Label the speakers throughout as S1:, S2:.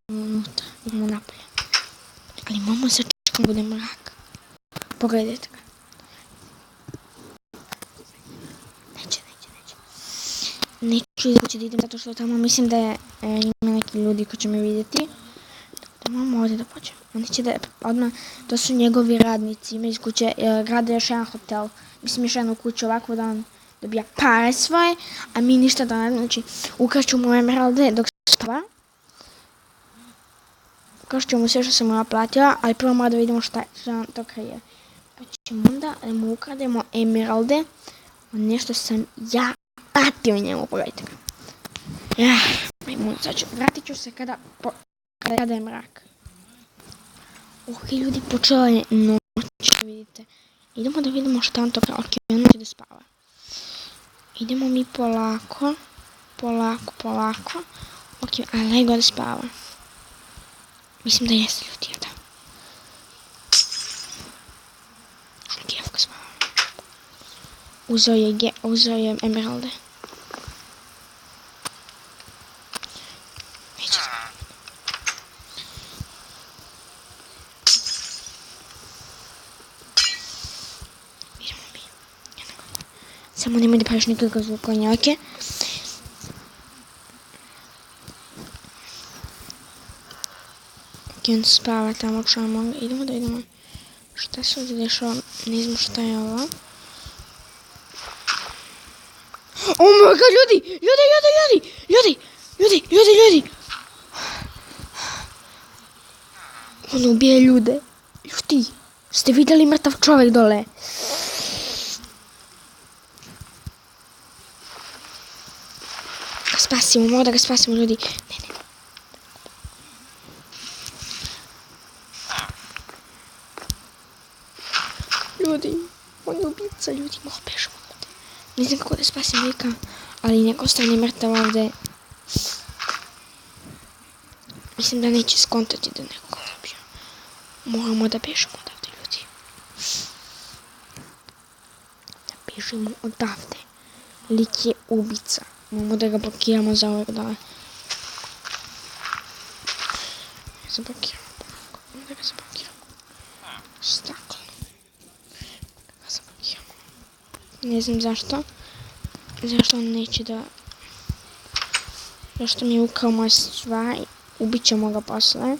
S1: unutra, idemo napolje. Ali moramo se čekati bude mrak. Pogledajte ga. Neće. Neću izvući da idem zato što tamo mislim da ima neki ljudi koji će me vidjeti. Da moramo ovdje da pođemo. Oni će da odmah, to su njegovi radnici, ima iz kuće, grade još jedan hotel. Mislim još jednu kuću ovako da on dobija pare svoje, a mi ništa da ne, znači ukrašću mu emeralde dok spava. Ukrašću mu sve što sam mu naplatila, ali prvo mora da vidimo šta on to krije. Pa ćemo onda da mu ukrademo emeralde, nešto sam ja platio njemu, pogledajte ga. Vratit ću se kada je mrak. Ok, ljudi, počela je noć, vidite. Idemo da vidimo šta on to krije. Ok, on će da spava. Idemo mi polako. Ok, a lego da spava. Mislim da jeste ljudi, da. Ok, evo ga spava. Uzeo je emeralde. Neće spava. Idemo mi. Samo nemoj da praviš nikakve zvukonjake. Ok, on spava tamo, čujemo. Idemo da vidimo šta se ovdje dešava. Ne znam šta je ovo. Oh my god, ljudi! On ubije ljude. Ljudi, ste vidjeli mrtav čovjek dole? Spasimo, mora da ga spasimo, ljudi. Ne. Ljudi, on je ubica, ljudi, malo bežimo ovdje. Ne znam kako da spasim lika, ali neko stane mrtav ovdje. Mislim da neće skontati da nekoga zabiju. Moramo da bežimo odavde, ljudi. Da bežimo odavde. Lik je ubica. Moramo da ga blokiramo za ovog dana. Zablokiramo. Da ga zablokiramo. Staklo. Da ga zablokiramo. Ne znam zašto. Zašto on neće da... Zašto mi je ukrao moje stvari. Ubit ćemo ga posle.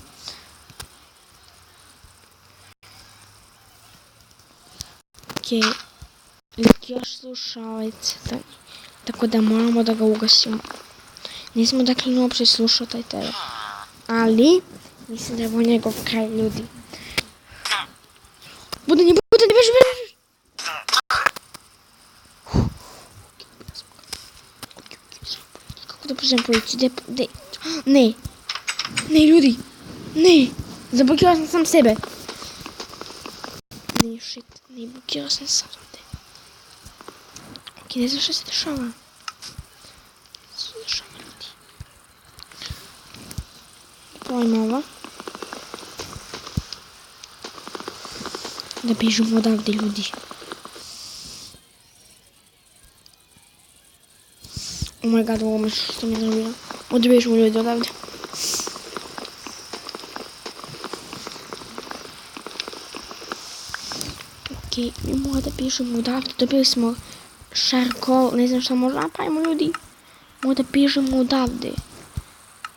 S1: Okej. Lik još sluša ovaj crtanje. Tako da moramo da ga ugasimo. Nismo dakle uopće slušao taj tebe. Ali, mislim da je ovo njegov kraj, ljudi. Budanje, beži! Kako da pozovem policiju? Ne, ljudi! Ne! Zablokirao sam sam sebe. Ne, shit. Ne, blokirao sam sam ovdje. Ok, ne znam što se dešava. Ljudi. Pojmo ovo. Da bežimo odavde, ljudi. Oh my god, ovo me što mi nervira. Ovdje bežimo, ljudi, odavde. Ok, mi moramo da bežimo odavde. Dobili smo šarkol, ne znam šta možemo napravimo, ljudi. Moramo da bežimo odavde.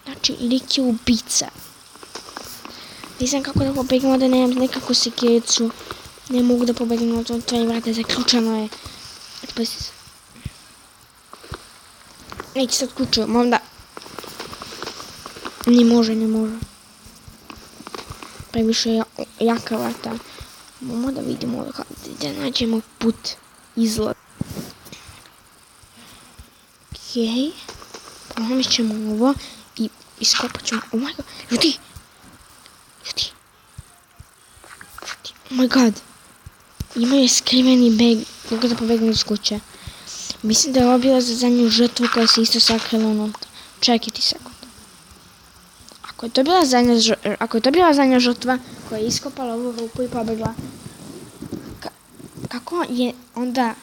S1: Znači, lik je ubica. Ne znam kako da pobegnemo, da nemam nekakvu sekiricu. Ne mogu da pobegnemo od tvoje vrata, zaključano je. Neće se otključujem, onda... Ne može. Previše je jaka vrata. Moramo da vidimo da nađemo put izlaz. Okej. Polomit ćemo ovo i iskopat ćemo... Oh my god, ljudi! Oh my god! Imaju skriveni beg, kako da pobegnu iz kuće. Mislim da je ovo bila za zadnju žrtvu koja se isto sakrila unutra. Čekajte sekund. Ako je to bila zadnja žrtva koja je iskopala ovu rupu i pobegla, kako je onda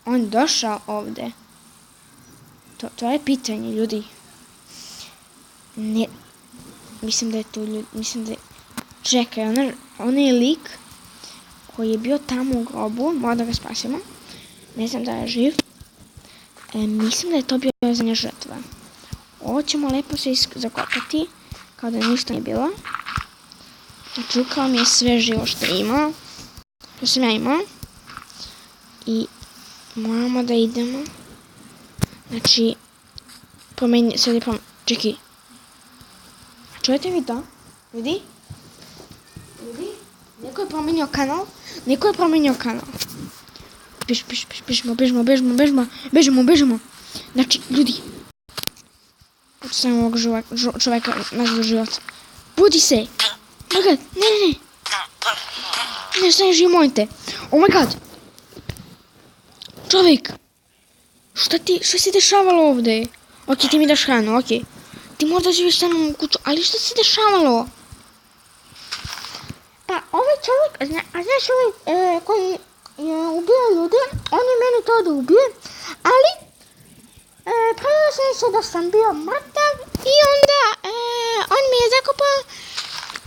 S1: on došao ovdje? To je pitanje, ljudi. mislim da je tu ljudi, mislim da je... Čekaj, onaj lik koji je bio tamo u grobu, mora da ga spasimo. Ne znam da je živ. Mislim da je to bio zadnja žrtva. Ovo ćemo lepo se zakopati, kao da ništa nije bilo. Znači, ukrao mi je sve živo što je imao. Što sam ja imao. I moramo da idemo. Znači, čekaj. Čujete vi to? Vidi? Neko je promenio kanal. Bežimo. Znači, ljudi. Samo ovog čoveka nazvu život. Budi se. Oh my god, ne. Ne, šta je živ, mojte. Oh my god. Čovjek. Šta se dešavalo ovdje? Ok, ti mi daš hranu, ok. Ti možda živiš sa mnom u kuću, ali šta se dešavalo? Pa, ovaj čovjek, znaš ovaj koji je ubio ljude, on je mene to da ubije, ali pravio sam se da sam bio mrtav i onda on mi je zakopao.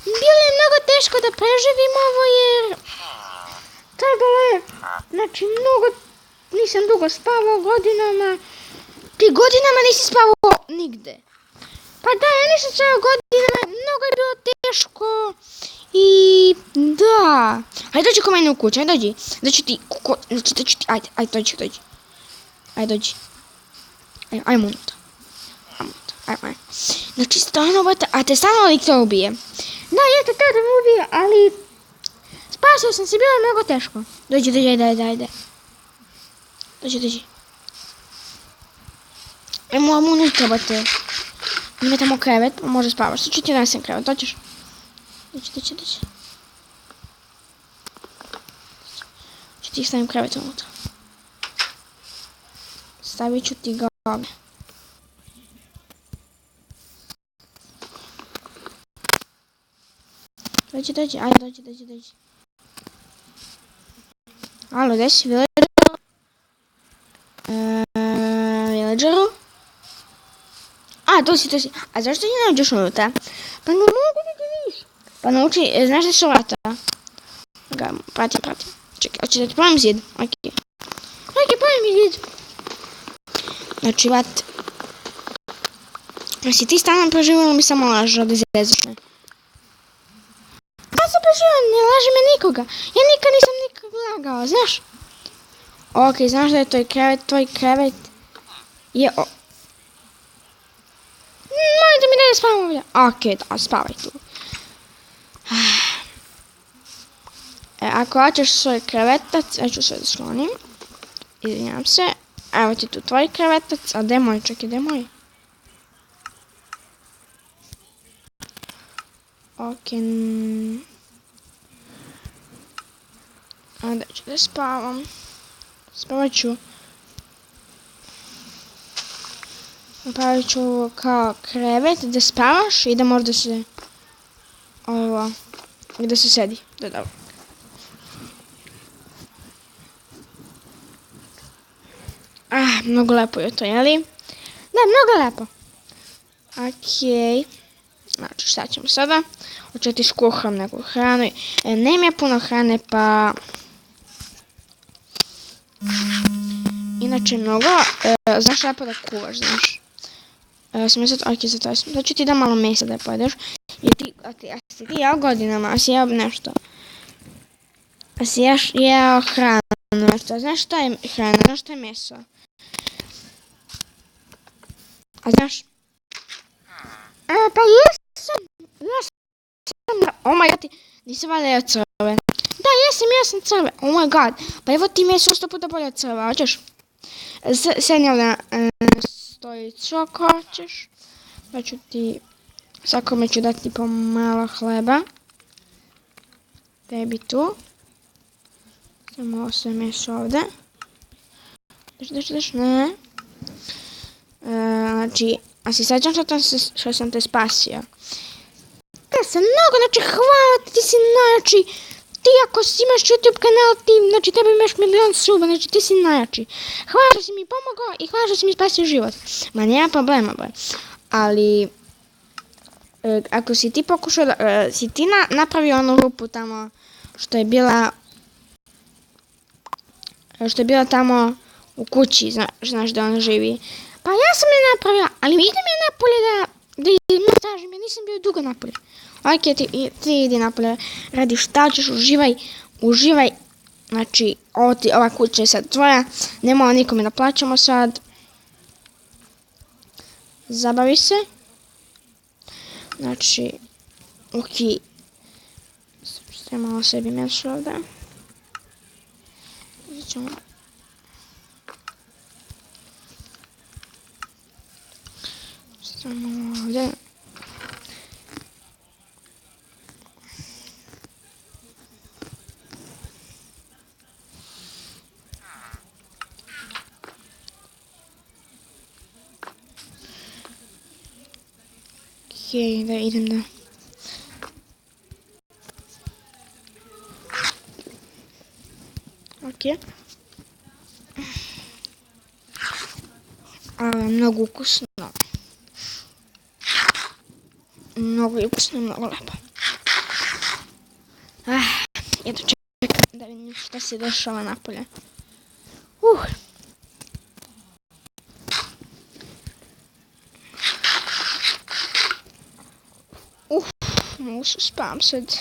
S1: Bilo je mnogo teško da preživim ovo jer trebalo je, znači nisam dugo spavao godinama. Ti godinama nisi spavao nigde. Pa da, ja nisam spavao godinama, mnogo je bilo teško. I da. Ajde dođi ko mene u kuću, ajde dođi. Dođi ti, ajde dođi. Ajde dođi. Ajmo unutra. Ajmo. Znači stvarno, a te stvarno lik to ubije. Da, ja te tada me ubije, ali spasio sam se, bilo je mnogo teško. Dođi, ajde. Dođi. Ajmo unutra, bate. Ima tamo krevet, pa može spavaš. Sad ću ti nesem krevet, dođeš? Dođi. Ću ti stavim krevet unutra. Stavit ću ti ga ovdje. Dođi, ajde dođi. Alo, gdje si, villageru? Villageru? A, tu si. A zašto ti ne uđeš unutra? Pa ne mogu da ti vidiš. Pa nauči, znaš da su vrata? Ga, pratim. Čekaj, hoće da ti pravim zid? Ok, pravim mi zid. Znači, vat. Si ti stanom preživio ili mi samo lažeš da izrezaš me? Ja sam preživio, ne laži me nikoga. Ja nikad nisam lagao, znaš? Ok, znaš da je tvoj krevet je... Molim da mi ne spavam ovdje. Ok, da, spavaj tu. Ako hoćeš svoj krevetac, ja ću sve da sklonim. Izvinjam se. Evo ti tu tvoj krevetac, a gdje je moj? Čekaj, gdje je moj? Ok. A da ću da spavam. Spavat ću. Napravit ću kao krevet da spavaš i da možda se... Ovo... I da se sedi. Da, dobro. Mnogo lepo je to, jeli? Da, mnogo lepo. Ok. Znači, šta ćemo sada? Hoću ti skuham neku hranu. Nema ja puno hrane, pa... Inače, mnogo. Znaš lepo da kuvaš, znaš. Sam sad, ok, zato sam. Da ću ti da malo mesa da pojedeš. A si ti jeo godinama, a si jeo nešto. A si jeo hranu, nešto. Znaš šta je hrana, znaš šta je meso? A znaš? Pa jesam. Oh my god, nisam valjda jeo crve. Da, jesam crve. Oh my god, pa evo ti meso 100 puta bolje od crve, hoćeš? Sedni ovdje na stojicu ako hoćeš. Pa ću ti, svakome ću dati po malo hleba. Tebi tu. Samo ovo sve meso ovdje. Daš, ne. Znači, a si sjećam što sam te spasio? Ja sam mnogo, znači hvala ti si, znači, ti ako imaš YouTube kanal, ti, znači tebe imaš 1.000.000 suba, znači ti si najjači. Hvala što si mi pomogao i hvala što si mi spasio život. Ma nema problema, ali, ako si ti pokušao da, si ti napravio onu rupu tamo što je bila tamo u kući, znaš da ona živi. Pa ja sam je napravila, ali idem je napolje da tražim, ja nisam bio dugo napolje. Ok, ti idi napolje, radi šta ćeš, uživaj. Znači, ova kuća je sad tvoja, nema nikome da plaćamo sad. Zabavi se. Znači, ok. Sve malo sebi mešu ovdje. Ćemo. Samo ovdje. Ok, da idem da... Ok. Mnogo ukusno. Mnogo ukusno, mnogo lepo. Eto čekam da vidim šta se dešava napolje. Mogu se spavam sad.